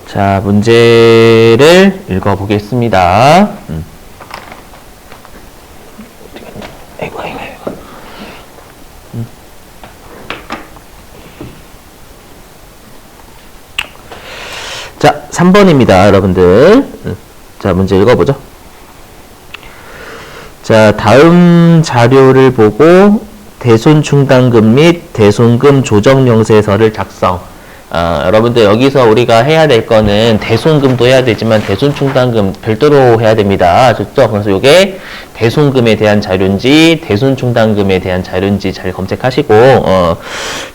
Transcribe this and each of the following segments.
자, 문제를 읽어보겠습니다. 아이고. 자, 3번입니다, 여러분들. 자, 문제 읽어보죠. 자, 다음 자료를 보고 대손충당금 및 대손금 조정명세서를 작성. 여러분들 여기서 우리가 해야 될 거는 대손금도 해야 되지만 대손충당금 별도로 해야 됩니다. 아셨죠? 그래서 이게 대손금에 대한 자료인지 대손충당금에 대한 자료인지 잘 검색하시고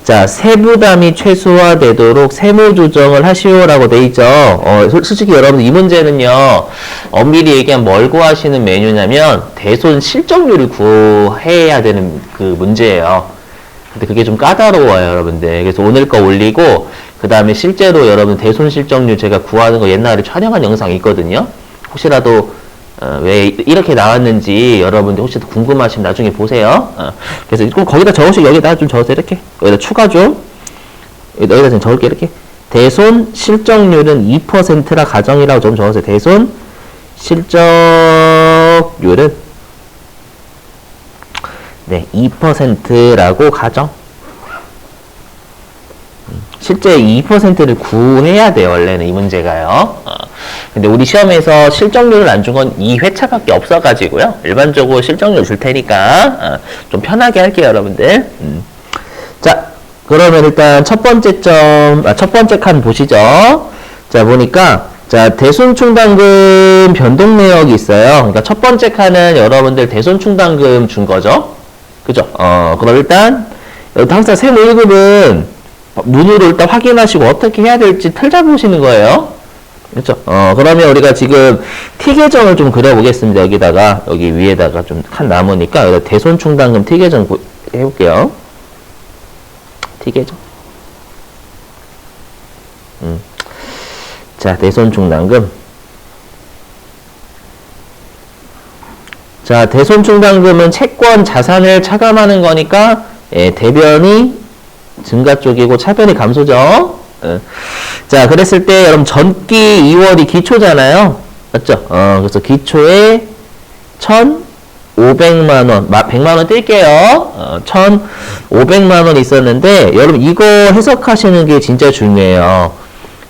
자, 세부담이 최소화되도록 세무조정을 하시오라고 돼 있죠. 솔직히 여러분 이 문제는요, 엄밀히 얘기하면 뭘 구하시는 메뉴냐면 대손 실적률을 구해야 되는 그 문제예요. 근데 그게 좀 까다로워요, 여러분들. 그래서 오늘 거 올리고 그 다음에 실제로 여러분 대손 실적률 제가 구하는 거 옛날에 촬영한 영상이 있거든요. 혹시라도 왜 이렇게 나왔는지 여러분들 혹시 궁금하시면 나중에 보세요. 그래서 그럼 거기다 적으시고 여기다 좀 적으세요. 이렇게 여기다 추가 좀 여기다 좀 적을게. 이렇게 대손 실적률은 2%라 가정이라고 좀 적으세요. 대손 실적률은 네, 2%라고 가정. 실제 2%를 구해야 돼요, 원래는 이 문제가요. 근데 우리 시험에서 실적률을 안 준 건 2회차밖에 없어가지고요. 일반적으로 실적률 줄 테니까 좀 편하게 할게요, 여러분들. 자, 그러면 일단 첫 번째 칸 보시죠. 자, 보니까 자, 대손충당금 변동 내역이 있어요. 그러니까 첫 번째 칸은 여러분들 대손충당금 준 거죠. 그죠? 그럼 일단 항상 세무 1급은 눈으로 일단 확인하시고 어떻게 해야 될지 틀 잡으시는 거예요. 그렇죠? 그러면 우리가 지금 T계정을 좀 그려보겠습니다. 여기다가, 여기 위에다가 좀 칸 남으니까, 여기다 대손충당금 T계정 해볼게요. T계정. 자, 대손충당금. 자, 대손충당금은 채권, 자산을 차감하는 거니까, 대변이 증가 쪽이고 차변이 감소죠. 자, 그랬을 때 여러분 전기 2월이 기초잖아요. 맞죠? 그래서 기초에 1,500만 원, 100만 원 뗄게요. 1,500만 원 있었는데 여러분 이거 해석하시는 게 진짜 중요해요.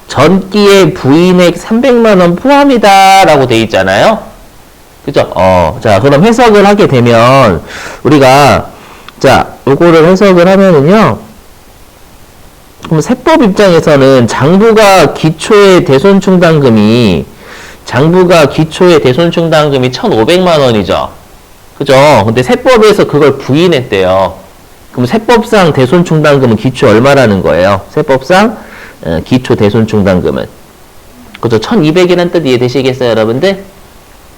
전기의 부인액 300만 원 포함이다라고 돼 있잖아요. 그죠? 자, 그럼 해석을 하게 되면 우리가 자, 요거를 해석을 하면은요. 그럼 세법 입장에서는 장부가 기초의 대손충당금이 1,500만 원이죠. 그죠? 근데 세법에서 그걸 부인했대요. 그럼 세법상 대손충당금은 기초 얼마라는 거예요? 세법상 기초 대손충당금은 그죠? 1,200이라는 뜻 이해되시겠어요, 여러분들?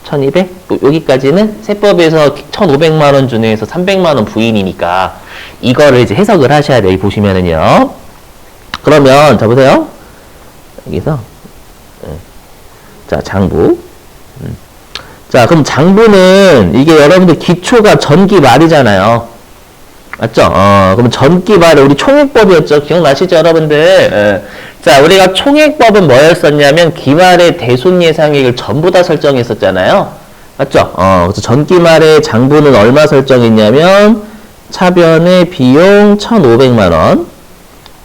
1,200? 여기까지는 세법에서 1,500만 원 중에서 300만 원 부인이니까 이거를 이제 해석을 하셔야 돼요. 보시면은요. 그러면 자 보세요. 여기서 자, 장부. 자, 그럼 장부는 이게 여러분들 기초가 전기 말이잖아요. 맞죠? 그럼 전기 말에 우리 총액법이었죠. 기억나시죠, 여러분들? 자, 우리가 총액법은 뭐였었냐면 기말의 대손 예상액을 전부 다 설정했었잖아요. 맞죠? 그래서 전기말의 장부는 얼마 설정했냐면 차변의 비용 1,500만 원,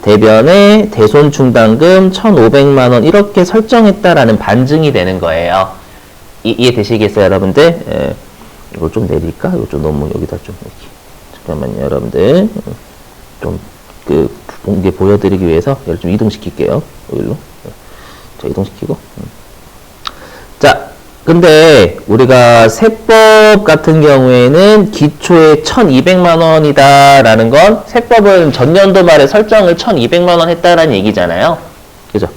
대변의 대손충당금 1,500만 원 이렇게 설정했다라는 반증이 되는 거예요. 이해되시겠어요, 여러분들? 이거 좀 내릴까? 이거 좀 너무 여기다 좀 이렇게. 잠깐만요, 여러분들. 좀 이게 보여드리기 위해서 얘를 좀 이동시킬게요. 여기로. 자, 이동시키고. 자, 근데 우리가 세법 같은 경우에는 기초에 1,200만 원이다라는 건 세법은 전년도 말에 설정을 1,200만 원 했다라는 얘기잖아요. 그죠?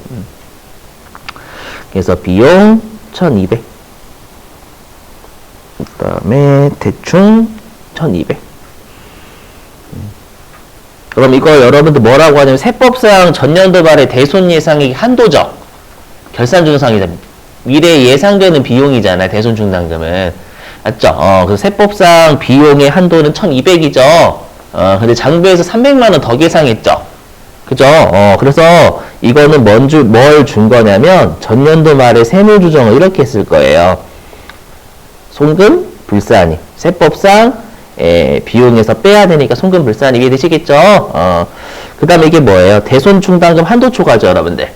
그래서 비용 1,200. 그 다음에 대충 1,200. 그럼 이거 여러분들 뭐라고 하냐면 세법상 전년도 말의 대손 예상액이 한도적 결산준상이잖아요. 미래에 예상되는 비용이잖아요. 대손충당금은. 맞죠? 그래서 세법상 비용의 한도는 1,200이죠. 근데 장부에서 300만 원 더 계상했죠. 그죠? 그래서 이거는 뭘 준 거냐면 전년도 말에 세무조정을 이렇게 했을 거예요. 송금, 불산입. 세법상 비용에서 빼야 되니까 송금, 불산입 이해되시겠죠? 그 다음에 이게 뭐예요? 대손충당금 한도 초과죠, 여러분들.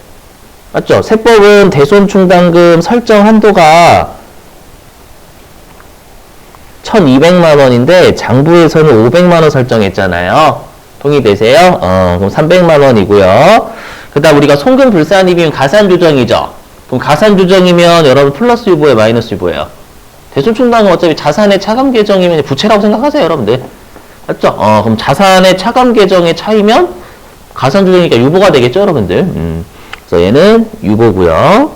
맞죠? 세법은 대손충당금 설정 한도가 1,200만 원인데 장부에서는 500만 원 설정했잖아요. 동의되세요? 그럼 300만 원이고요. 그 다음 우리가 송금 불산입이면 가산조정이죠. 그럼 가산조정이면 여러분 플러스 유보예요, 마이너스 유보예요? 대손충당은 어차피 자산의 차감 계정이면 부채라고 생각하세요, 여러분들. 맞죠? 그럼 자산의 차감 계정의 차이면 가산조정이니까 유보가 되겠죠, 여러분들. 그래서 얘는 유보고요.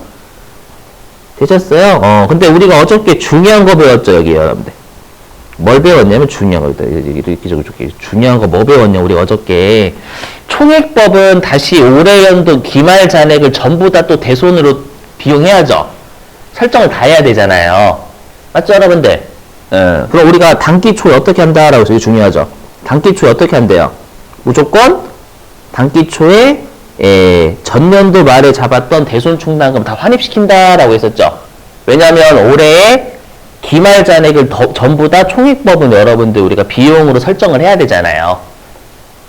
되셨어요? 근데 우리가 어저께 중요한 거 배웠죠, 여기 여러분들. 뭘 배웠냐면 중요한 거. 이렇게 적어줄게. 중요한 거 뭐 배웠냐, 우리 어저께. 총액법은 다시 올해 연도 기말 잔액을 전부 다 또 대손으로 비용해야죠. 설정을 다 해야 되잖아요. 맞죠, 여러분들? 그럼 우리가 단기초에 어떻게 한다라고 해서 이게 중요하죠. 단기초에 어떻게 한대요? 무조건 단기초에 전년도 말에 잡았던 대손충당금 다 환입시킨다라고 했었죠. 왜냐하면 올해의 기말 잔액을 전부 다 총액법은 여러분들 우리가 비용으로 설정을 해야 되잖아요.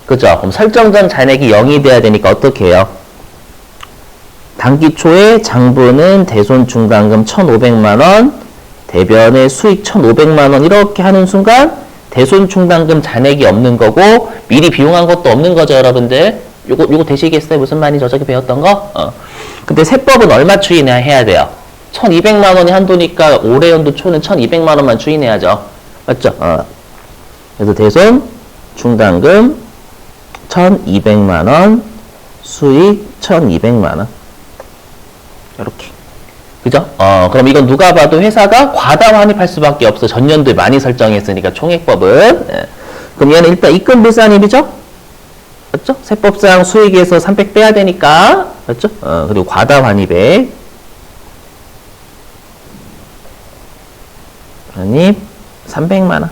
그죠? 그럼 설정전 잔액이 0이 돼야 되니까 어떻게 해요? 단기초에 장부는 대손충당금 1,500만원, 대변의 수익 1,500만원 이렇게 하는 순간 대손충당금 잔액이 없는 거고 미리 비용한 것도 없는 거죠, 여러분들. 요거 되시겠어요? 무슨 말인지 어저께 배웠던 거? 근데 세법은 얼마 추인해야 돼요? 1,200만 원이 한도니까 올해 연도 초는 1,200만 원만 추인해야죠. 맞죠? 그래서 대손 충당금 1,200만 원, 수익 1,200만 원. 이렇게. 그죠? 그럼 이건 누가 봐도 회사가 과다 환입할 수밖에 없어. 전년도에 많이 설정했으니까 총액법은. 그럼 얘는 일단 입금 불산입이죠? 맞죠? 세법상 수익에서 300 빼야 되니까. 맞죠? 그리고 과다 환입에 환입 300만 원.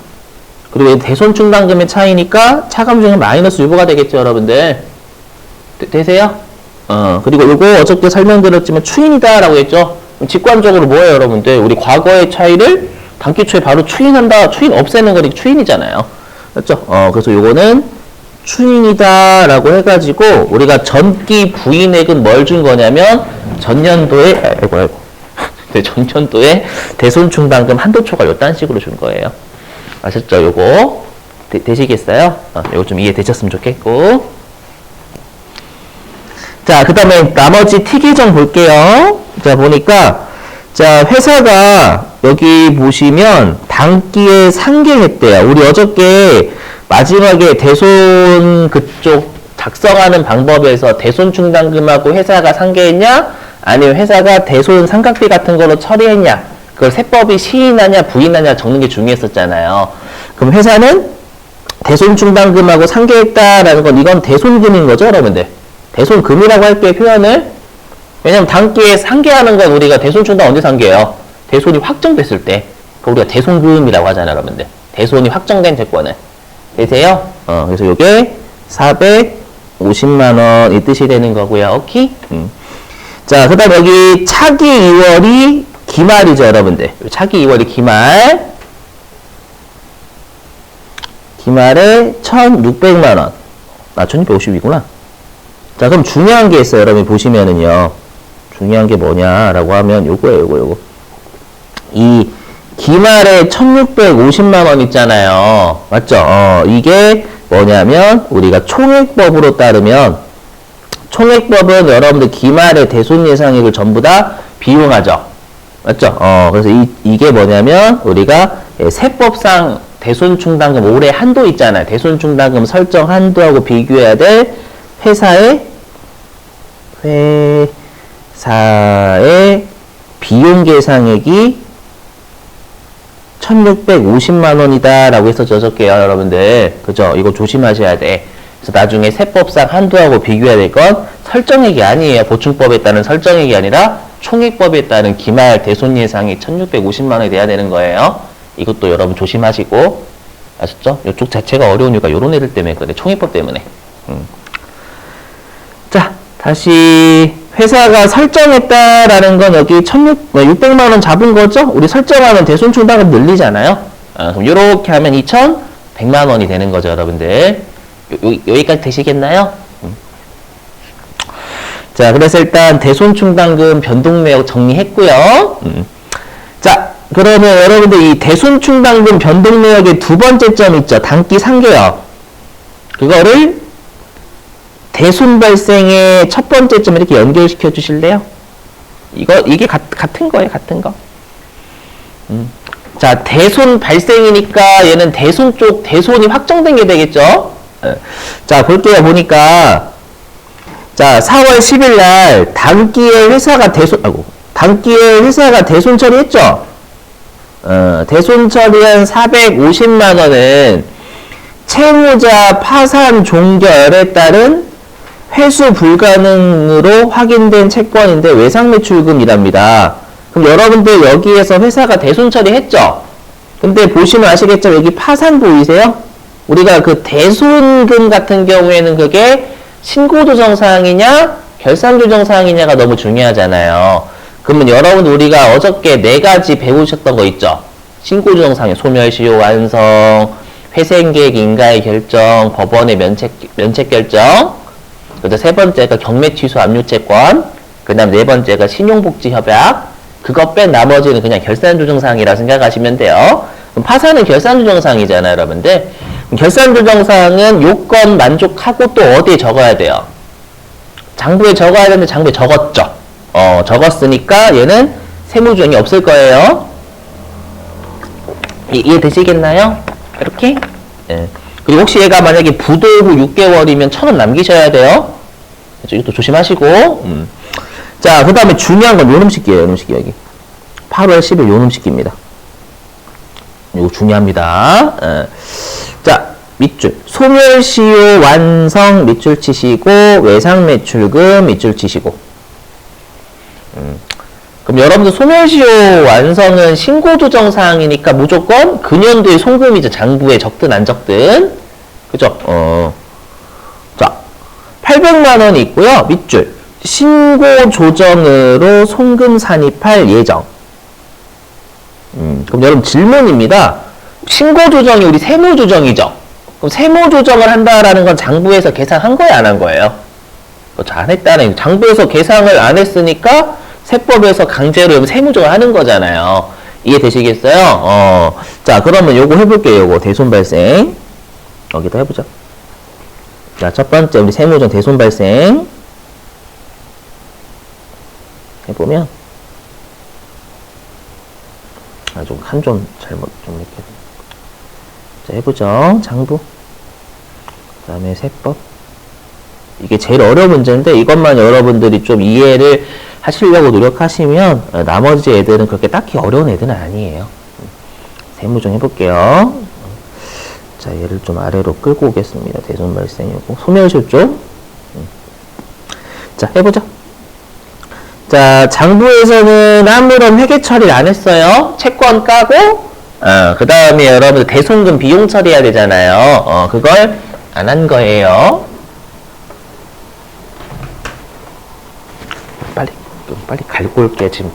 그리고 대손충당금의 차이니까 차감 중에 마이너스 유보가 되겠죠, 여러분들. 되세요? 그리고 요거 어저께 설명드렸지만 추인이다라고 했죠. 직관적으로 뭐예요, 여러분들? 우리 과거의 차이를 단기초에 바로 추인한다. 추인 없애는 거니까 추인이잖아요. 맞죠? 그래서 요거는 추인이다라고 해가지고 우리가 전기 부인액은 뭘 준 거냐면 전년도에 네, 전년도에 대손충당금 한도초과 요딴 식으로 준 거예요. 아셨죠? 요거 되시겠어요? 요거 좀 이해되셨으면 좋겠고. 자, 그 다음에 나머지 T 계정 볼게요. 자, 보니까 자, 회사가 여기 보시면 단기에 상계했대요. 우리 어저께 마지막에 대손 그쪽 작성하는 방법에서 대손충당금하고 회사가 상계했냐? 아니면 회사가 대손 상각비 같은 걸로 처리했냐? 그걸 세법이 시인하냐 부인하냐 적는 게 중요했었잖아요. 그럼 회사는 대손충당금하고 상계했다라는 건 이건 대손금인 거죠, 여러분들. 대손금이라고 할게요, 표현을. 왜냐면 단기에 상계하는 건 우리가 대손충당 언제 상계해요? 대손이 확정됐을 때. 우리가 대손금이라고 하잖아요, 여러분들. 대손이 확정된 채권을. 되세요? 그래서 요게 450만 원 이 뜻이 되는 거고요. 오케이? 자, 그 다음 여기 차기 2월이 기말이죠, 여러분들. 차기 2월이 기말. 기말에 1,600만 원. 1,250이구나. 자, 그럼 중요한 게 있어요, 여러분. 보시면은요. 중요한 게 뭐냐라고 하면 요거예요, 요거. 이 기말에 1,650만 원 있잖아요. 맞죠? 이게 뭐냐면 우리가 총액법으로 따르면 총액법은 여러분들 기말의 대손 예상액을 전부 다 비용하죠. 맞죠? 그래서 이게 뭐냐면 우리가 세법상 대손충당금 올해 한도 있잖아요. 대손충당금 설정 한도하고 비교해야 될 회사의 비용 계상액이 1,650만 원이다 라고 했었죠, 어저께요, 여러분들. 그죠? 이거 조심하셔야 돼. 그래서 나중에 세법상 한도하고 비교해야 될 건 설정액이 아니에요. 보충법에 따른 설정액이 아니라 총액법에 따른 기말 대손 예상이 1,650만 원이 돼야 되는 거예요. 이것도 여러분 조심하시고. 아셨죠? 이쪽 자체가 어려운 이유가 요런 애들 때문에 그래. 총액법 때문에. 다시 회사가 설정했다라는 건 여기 600만 원 잡은 거죠? 우리 설정하면 대손 충당금 늘리잖아요. 그럼 이렇게 하면 2,100만 원이 되는 거죠, 여러분들. 여기까지 되시겠나요? 자, 그래서 일단 대손 충당금 변동 내역 정리했고요. 자, 그러면 여러분들 이 대손 충당금 변동 내역의 두 번째 점 있죠? 단기 상계역. 그거를 대손 발생의 첫 번째 점 이렇게 연결시켜 주실래요? 이게 같은 거예요, 같은 거. 자, 대손 발생이니까 얘는 대손 쪽, 대손이 확정된 게 되겠죠? 자, 볼게요, 보니까. 자, 4월 10일 날 단기에 회사가 대손 처리했죠? 대손 처리한 450만 원은 채무자 파산 종결에 따른 회수 불가능으로 확인된 채권인데 외상매출금이랍니다. 그럼 여러분들 여기에서 회사가 대손 처리했죠? 근데 보시면 아시겠죠? 여기 파산 보이세요? 우리가 그 대손금 같은 경우에는 그게 신고조정사항이냐 결산조정사항이냐가 너무 중요하잖아요. 그러면 여러분들 우리가 어저께 4가지 배우셨던 거 있죠? 신고조정사항의 소멸시효 완성, 회생계획 인가의 결정, 법원의 면책 결정, 그다음 세 번째가 경매 취소 압류채권, 그다음 네 번째가 신용복지협약. 그거 뺀 나머지는 그냥 결산조정사항이라 생각하시면 돼요. 그럼 파산은 결산조정사항이잖아요, 여러분들. 결산조정사항은 요건 만족하고 또 어디에 적어야 돼요? 장부에 적어야 되는데 장부에 적었죠. 적었으니까 얘는 세무조정이 없을 거예요. 이해되시겠나요? 이렇게? 예. 그리고 혹시 얘가 만약에 부도 후 6개월이면 1,000원 남기셔야 돼요. 이것도 조심하시고. 자, 그 다음에 중요한 건 요놈식이에요, 요놈식이 여기. 8월 10일 요놈식입니다. 이거 중요합니다. 자, 밑줄. 소멸시효 완성 밑줄 치시고, 외상매출금 밑줄 치시고. 그럼 여러분들 소멸시효 완성은 신고조정사항이니까 무조건 금년도의 송금이죠. 장부에 적든 안 적든. 그죠? 자, 800만 원이 있고요. 밑줄. 신고조정으로 송금 산입할 예정. 그럼 여러분 질문입니다. 신고조정이 우리 세무조정이죠? 그럼 세무조정을 한다라는 건 장부에서 계산한 거예요? 안 한 거예요? 그렇죠. 안 했다는, 장부에서 계산을 안 했으니까 세법에서 강제로 세무조정을 하는 거잖아요. 이해되시겠어요? 자, 그러면 요거 해볼게요. 요거 대손 발생. 여기다 해보자. 자, 첫 번째 우리 세무조정 대손 발생. 해보면 좀 한 좀 잘못 좀 이렇게. 자, 해보죠. 장부. 그 다음에 세법. 이게 제일 어려운 문제인데 이것만 여러분들이 좀 이해를 하시려고 노력하시면 나머지 애들은 그렇게 딱히 어려운 애들은 아니에요. 세무조정 해볼게요. 자, 얘를 좀 아래로 끌고 오겠습니다. 대손 발생이고 소멸시효 쪽. 자, 해보죠. 자, 장부에서는 아무런 회계 처리를 안 했어요. 채권 까고, 그 다음에 여러분 대손금 비용 처리해야 되잖아요. 그걸 안 한 거예요. 빨리 갈고 올게, 지금.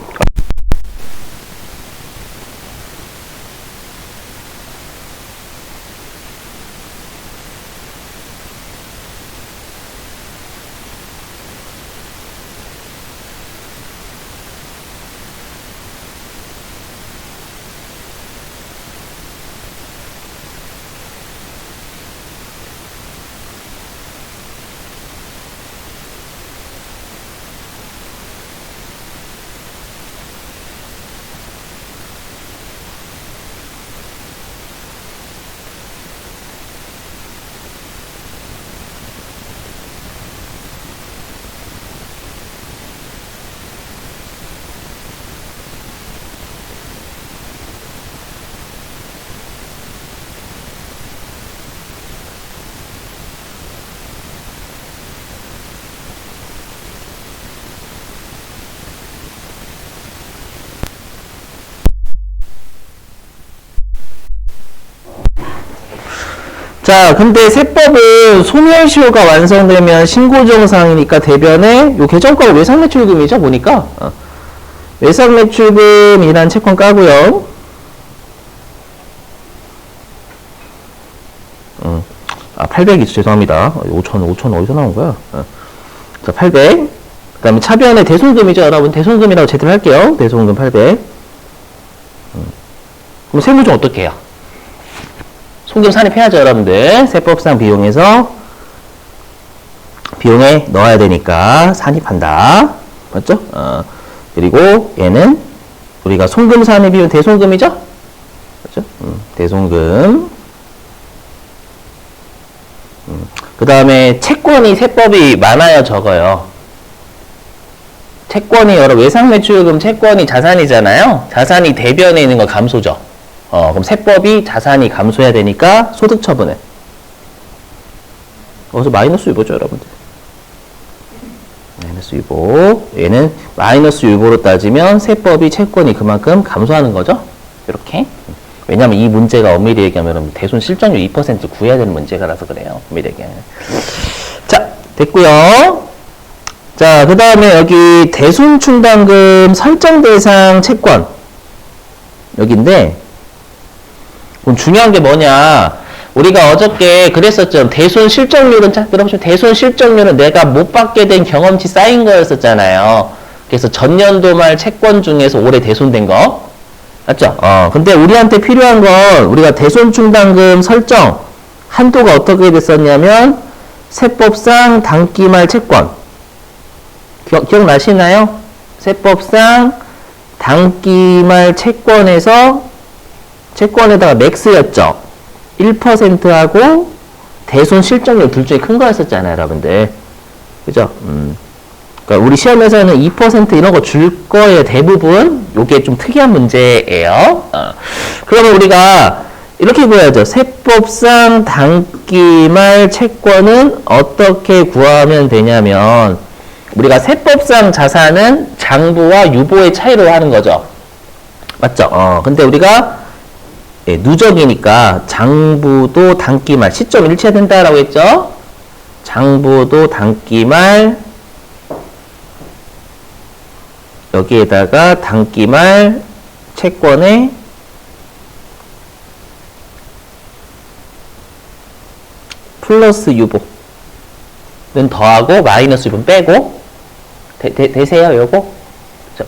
자, 근데 세법은 소멸시효가 완성되면 신고정상이니까 대변에 요 계정가가 외상매출금이죠, 보니까. 외상매출금이란 채권 까고요. 800이죠. 죄송합니다. 5천 어디서 나온 거야? 자, 800. 그 다음에 차변에 대손금이죠, 여러분. 대손금이라고 제대로 할게요. 대손금 800. 그럼 세무좀 어떻게 해요? 손금 산입해야죠, 여러분들. 세법상 비용에 넣어야 되니까 산입한다. 맞죠? 그리고 얘는 우리가 손금 산입이면 대손금이죠? 맞죠? 대손금. 그 다음에 채권이 세법이 많아요, 적어요? 채권이 외상매출금 채권이 자산이잖아요? 자산이 대변에 있는 거 감소죠? 그럼 세법이 자산이 감소해야 되니까 소득 처분은 어디서 마이너스 유보죠, 여러분들. 마이너스 유보. 얘는 마이너스 유보로 따지면 세법이 채권이 그만큼 감소하는 거죠. 이렇게. 왜냐면 이 문제가 엄밀히 얘기하면 대손 실적률 2% 구해야 되는 문제가라서 그래요. 엄밀히 얘기하면. 자, 됐고요. 자, 그 다음에 여기 대손 충당금 설정 대상 채권. 여기인데 그럼 중요한 게 뭐냐? 우리가 어저께 그랬었죠. 대손 실적률은, 그러면 대손 실적률은 내가 못 받게 된 경험치 쌓인 거였었잖아요. 그래서 전년도 말 채권 중에서 올해 대손된 거. 맞죠? 근데 우리한테 필요한 건 우리가 대손 충당금 설정 한도가 어떻게 됐었냐면 세법상 단기말 채권. 기억나시나요? 세법상 단기말 채권에다가 맥스였죠. 1%하고 대손 실적률 둘 중에 큰 거였었잖아요, 여러분들. 그죠? 그러니까 우리 시험에서는 2% 이런 거 줄 거예요, 대부분. 요게 좀 특이한 문제예요. 그러면 우리가 이렇게 구해야죠. 세법상 단기말 채권은 어떻게 구하면 되냐면 우리가 세법상 자산은 장부와 유보의 차이로 하는 거죠. 맞죠? 근데 우리가 누적이니까 장부도 단기말 시점 일치해야 된다라고 했죠? 장부도 단기말 여기에다가 단기말 채권에 플러스 유보는 더하고 마이너스 유보는 빼고 되세요, 요거?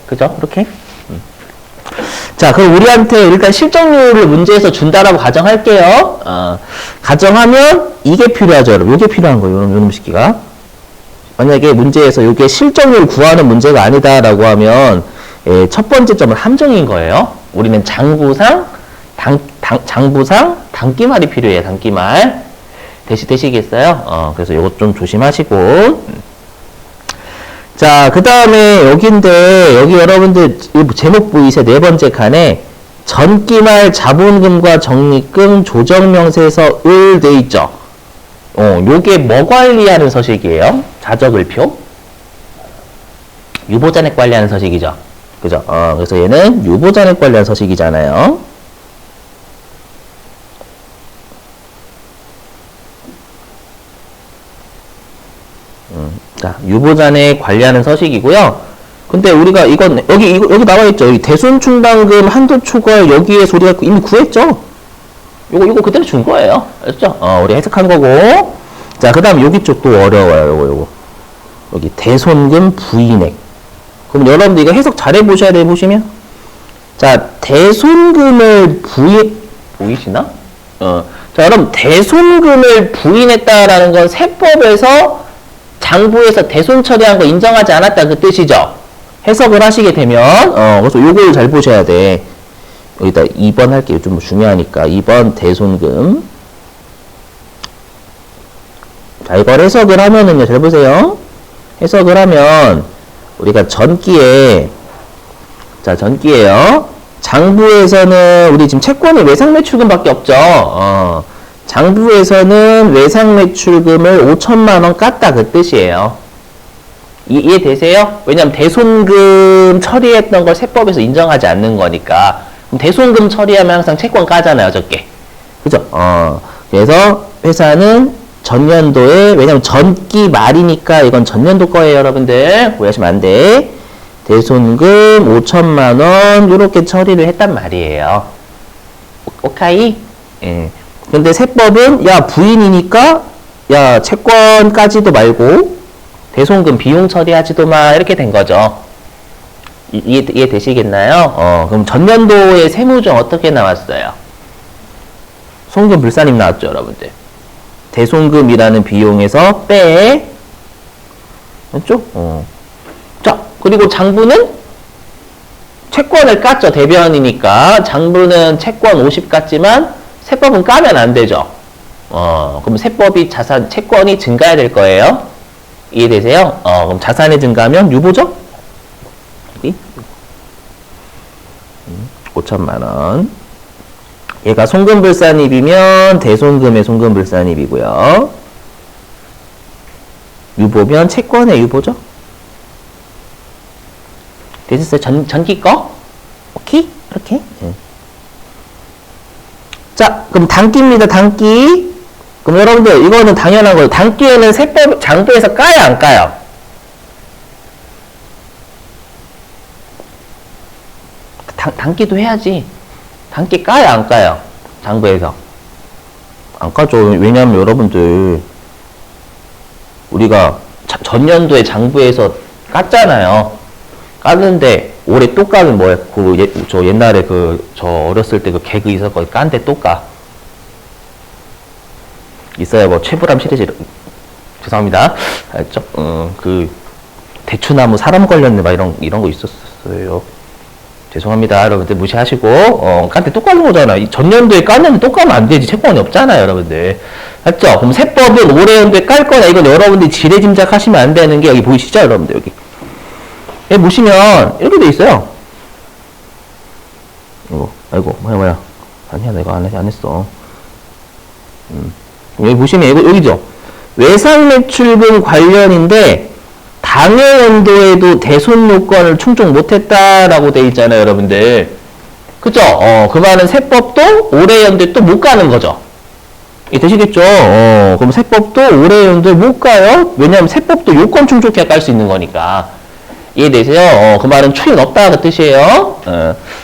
그죠? 이렇게? 자, 그럼 우리한테 일단 실적률을 문제에서 준다라고 가정할게요. 가정하면 이게 필요하죠, 여러분. 요게 필요한 거예요, 요놈 식기가. 만약에 문제에서 요게 실적률 구하는 문제가 아니다라고 하면 첫 번째 점은 함정인 거예요. 우리는 장부상 단기말이 필요해요, 단기말. 되시겠어요? 그래서 요것 좀 조심하시고. 자, 그 다음에 여기인데, 여기 여러분들 제목 보이세요? 네 번째 칸에 전기말 자본금과 적립금 조정명세서 을 돼 있죠? 요게 뭐 관리하는 서식이에요? 자적을표? 유보잔액 관리하는 서식이죠? 그죠? 그래서 얘는 유보잔액 관리하는 서식이잖아요. 자, 유보잔액 관리하는 서식이고요. 근데 우리가 이건 여기 나와 있죠. 여기 대손 충당금 한도 초과 여기에서 우리가 이미 구했죠. 요거 그대로 준 거예요. 알죠? 우리 해석한 거고. 자, 그다음 여기 쪽도 어려워요. 요거. 여기 대손금 부인액. 그럼 여러분들 이거 해석 잘해 보셔야 돼 보시면. 자, 대손금을 보이시나? 자, 여러분 대손금을 부인했다라는 건 세법에서 장부에서 대손 처리한 거 인정하지 않았다 그 뜻이죠. 해석을 하시게 되면 그래서 요걸 잘 보셔야 돼. 여기다 2번 할게요. 좀 중요하니까 2번 대손금. 자, 이걸 해석을 하면은요, 잘 보세요. 해석을 하면 우리가 전기에요. 장부에서는 우리 지금 채권이 외상매출금밖에 없죠. 장부에서는 외상매출금을 5천만 원 깠다 그 뜻이에요. 이해되세요? 왜냐면 대손금 처리했던 걸 세법에서 인정하지 않는 거니까. 그럼 대손금 처리하면 항상 채권 까잖아요, 어저께. 그죠? 그래서 회사는 전년도에, 왜냐면 전기 말이니까 이건 전년도 거예요, 여러분들. 오해하시면 안 돼. 대손금 5천만 원 이렇게 처리를 했단 말이에요. 오케이? 예. 근데 세법은 야 부인이니까 야 채권까지도 말고 대손금 비용 처리하지도 마 이렇게 된 거죠. 이해되시겠나요? 그럼 전년도의 세무정 어떻게 나왔어요? 송금 불산입 나왔죠, 여러분들. 대손금이라는 비용에서 빼. 맞죠? 자, 그리고 장부는 채권을 깠죠. 대변이니까. 장부는 채권 50 깠지만 세법은 까면 안 되죠. 그럼 세법이 채권이 증가해야 될 거예요. 이해되세요? 그럼 자산이 증가하면 유보죠? 5천만 원. 얘가 송금불산입이면 대손금의 송금불산입이고요. 유보면 채권의 유보죠? 되셨어요? 전기 거? 오케이? 이렇게? 자, 그럼 단기입니다. 단기. 그럼 여러분들 이거는 당연한 거예요. 단기에는 세법 장부에서 까요, 안 까요? 단기도 해야지. 단기 까요, 안 까요? 장부에서. 안 까죠. 왜냐하면 여러분들 우리가 전년도에 장부에서 깠잖아요. 깠는데 올해 또 까면 뭐예요? 저 옛날에 저 어렸을 때 그 개그 있었거든요. 깐데 또 까. 있어요. 뭐 최불암 시리즈 죄송합니다. 알죠? 대추나무 사람 걸렸네 막 이런 거 있었어요. 죄송합니다. 여러분들 무시하시고 깐데 또 까는 거잖아. 전년도에 깠는데 또 까면 안 되지. 채권이 없잖아요, 여러분들. 맞죠? 그럼 세법은 올해 연도에 깔 거다. 이건 여러분들이 지레짐작하시면 안 되는 게 여기 보이시죠, 여러분들 여기. 여기 보시면 이렇게 돼 있어요. 아이고 뭐야 아니야 내가 안 했어. 여기 보시면 여기죠. 외상매출금 관련인데 당해연도에도 대손 요건을 충족 못했다라고 돼 있잖아요, 여러분들. 그죠? 그 말은 세법도 올해 연도에 또 못 가는 거죠. 되시겠죠? 그럼 세법도 올해 연도에 못 가요. 왜냐하면 세법도 요건 충족해야 깔 수 있는 거니까. 이해되세요? 그 말은 추인 없다 그 뜻이에요.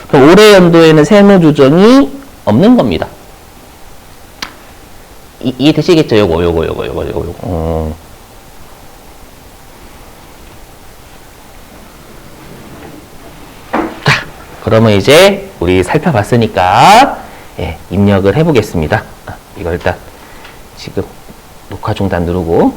그럼 올해 연도에는 세무조정이 없는 겁니다. 이해되시겠죠? 요거. 자, 그러면 이제 우리 살펴봤으니까 입력을 해보겠습니다. 이거 일단 지금 녹화 중단 누르고